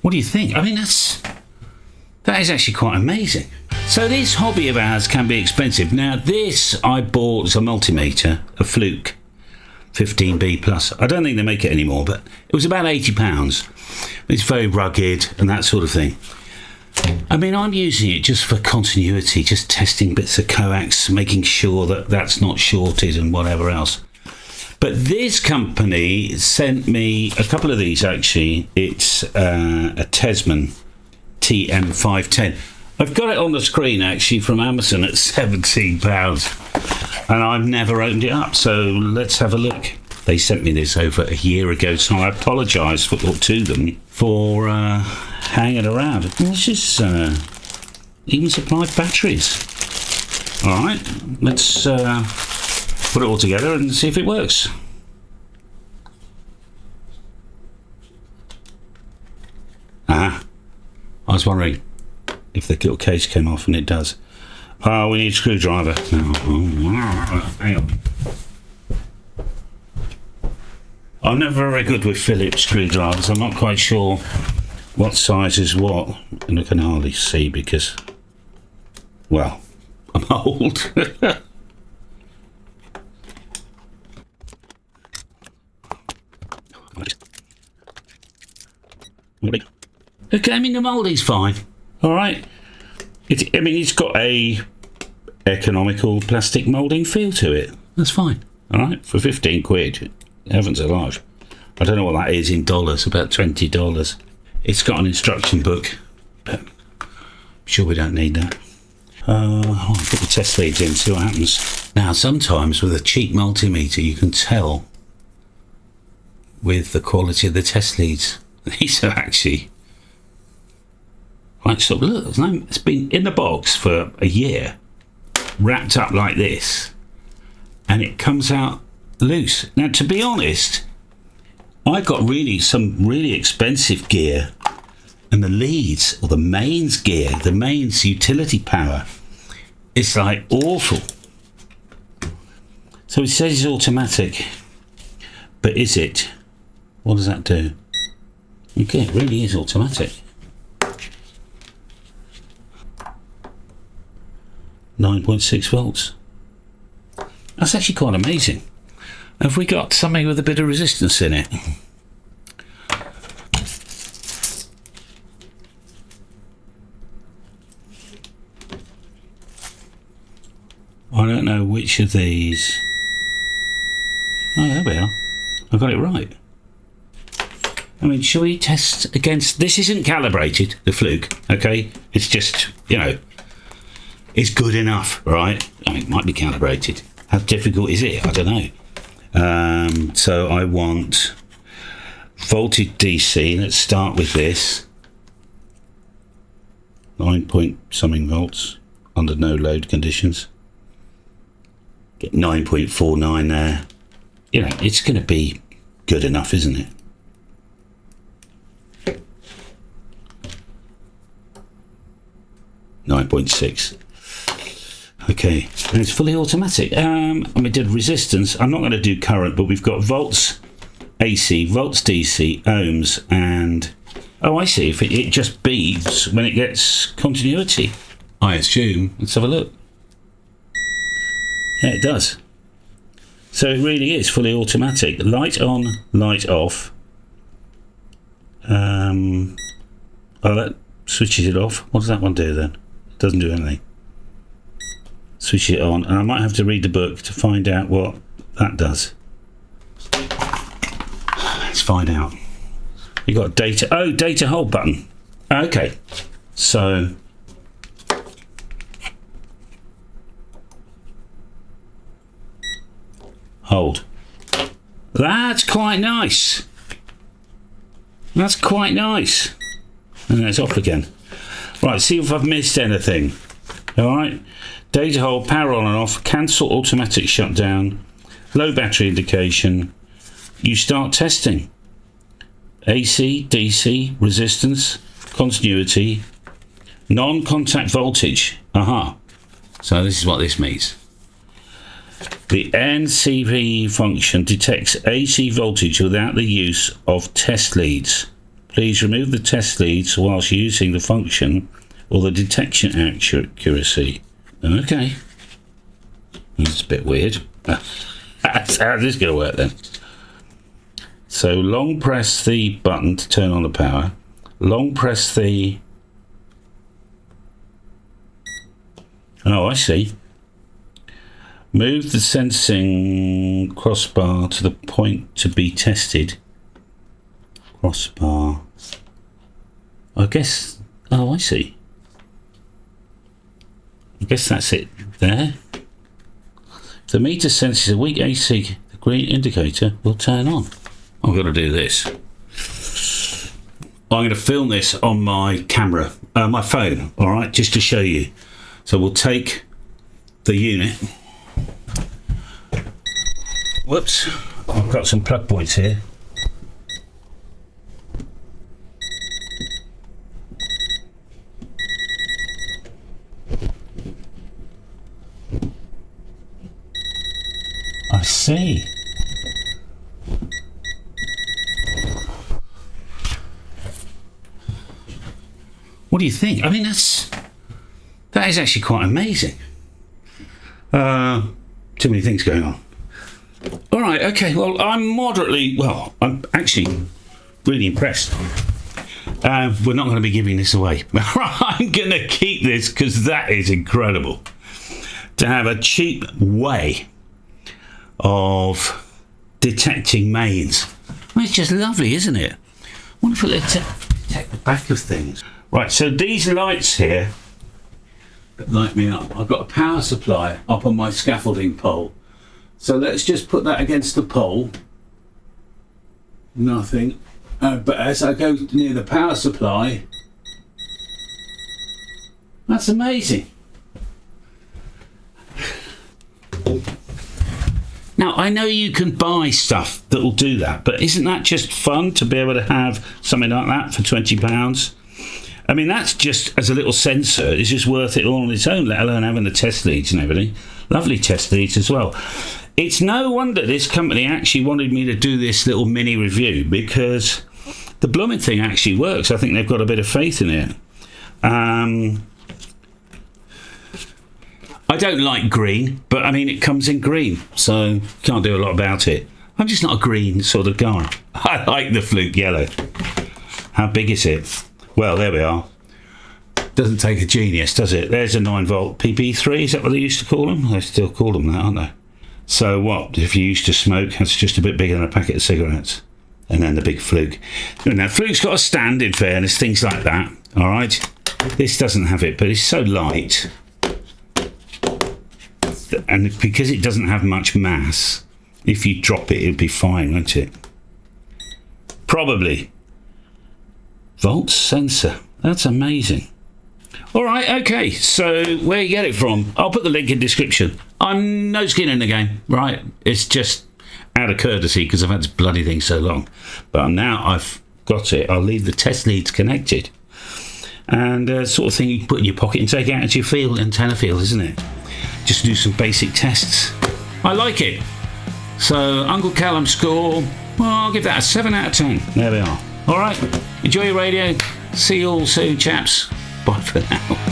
What do you think? I mean, that is actually quite amazing. So this hobby of ours can be expensive. Now this I bought as a multimeter, a Fluke 15B plus. I don't think they make it anymore, but it was about £80. It's very rugged and that sort of thing. I mean, I'm using it just for continuity, just testing bits of coax, making sure that that's not shorted and whatever else. But this company sent me a couple of these actually. It's a Tesmen TM-510. I've got it on the screen actually from Amazon at £17, and I've never opened it up, so let's have a look. They sent me this over a year ago, so I apologise to them for hanging around. This is even supplied batteries. All right, let's put it all together and see if it works. I was wondering if the little case came off, and it does. Oh, we need a screwdriver. Hang on. I'm never very good with Phillips screwdrivers. I'm not quite sure what size is what, and I can hardly see because, well, I'm old. Okay, I mean the moulding's fine. All right. I mean, it's got a economical plastic moulding feel to it. That's fine. All right, for 15 quid. Heavens alive. I don't know what that is in dollars, about $20. It's got an instruction book, but I'm sure we don't need that. I'll put the test leads in, see what happens. Now, sometimes with a cheap multimeter, you can tell with the quality of the test leads. These are actually... Right, so look, it's been in the box for a year, wrapped up like this, and it comes out loose. Now, to be honest, I got some really expensive gear, and the leads, or the mains gear, the mains utility power, it's like awful. So it says it's automatic, but is it? What does that do? Okay, it really is automatic. 9.6 volts. That's actually quite amazing. Have we got something with a bit of resistance in it? I don't know which of these. Oh, there we are. I got it right. I mean, shall we test against... This isn't calibrated, the Fluke, okay? It's just, you know, it's good enough, right? I mean, it might be calibrated. How difficult is it? I don't know. So I want voltage DC. Let's start with this. 9 point something volts under no load conditions. Get 9.49 there. You know, it's going to be good enough, isn't it? .6. Okay, and it's fully automatic. And we did resistance. I'm not going to do current, but we've got volts AC, volts DC, ohms, and oh, I see. If it just beeps when it gets continuity, I assume. Let's have a look. Yeah, it does. So it really is fully automatic. Light on, light off. Oh, that switches it off. What does that one do then? It doesn't do anything. Switch it on, and I might have to read the book to find out what that does. Let's find out. You got data. Oh, data hold button. Okay, so hold. That's quite nice. That's quite nice. And then it's off again. Right, see if I've missed anything. All right. Data hold, power on and off, cancel automatic shutdown, low battery indication. You start testing. AC, DC, resistance, continuity, non-contact voltage. Aha. So this is what this means. The NCV function detects AC voltage without the use of test leads. Please remove the test leads whilst using the function or the detection accuracy. Okay. That's a bit weird. How's this going to work then? So long press the button to turn on the power. Long press the... Oh, I see. Move the sensing crossbar to the point to be tested. Crossbar. I guess... Oh, I see. I guess that's it there. If the meter senses a weak AC, the green indicator will turn on. I've got to do this. I'm going to film this on my camera, my phone, all right, just to show you. So we'll take the unit. Whoops, I've got some plug points here. I see. What do you think? I mean, that is actually quite amazing. Too many things going on. All right, okay. Well, I'm actually really impressed. We're not going to be giving this away. I'm going to keep this because that is incredible. To have a cheap way of detecting mains. I mean, it's just lovely, isn't it? Wonderful to detect the back of things. Right, so these lights here that light me up, I've got a power supply up on my scaffolding pole. So let's just put that against the pole. Nothing. But as I go near the power supply, that's amazing. Now, I know you can buy stuff that will do that, but isn't that just fun to be able to have something like that for £20? I mean, that's just, as a little sensor, it's just worth it all on its own, let alone having the test leads and everything. Lovely test leads as well. It's no wonder this company actually wanted me to do this little mini review, because the blooming thing actually works. I think they've got a bit of faith in it. I don't like green, but I mean, it comes in green, so can't do a lot about it. I'm just not a green sort of guy. I like the Fluke yellow. How big is it? Well, there we are. Doesn't take a genius, does it? There's a 9-volt PP3, is that what they used to call them? They still call them that, aren't they? So what, if you used to smoke, that's just a bit bigger than a packet of cigarettes. And then the big Fluke. Now, Fluke's got a stand, in fairness, things like that, all right? This doesn't have it, but it's so light. And because it doesn't have much mass, if you drop it, it'd be fine, won't it? Probably. Volt sensor. That's amazing. All right, okay. So where you get it from, I'll put the link in description. I'm no skin in the game, right? It's just out of courtesy because I've had this bloody thing so long. But now I've got it. I'll leave the test leads connected. And sort of thing you can put in your pocket and take out into your field, antenna field, isn't it? Just do some basic tests. I like it. So Uncle Callum score, well, I'll give that a 7 out of 10. There we are. All right, enjoy your radio. See you all soon, chaps. Bye for now.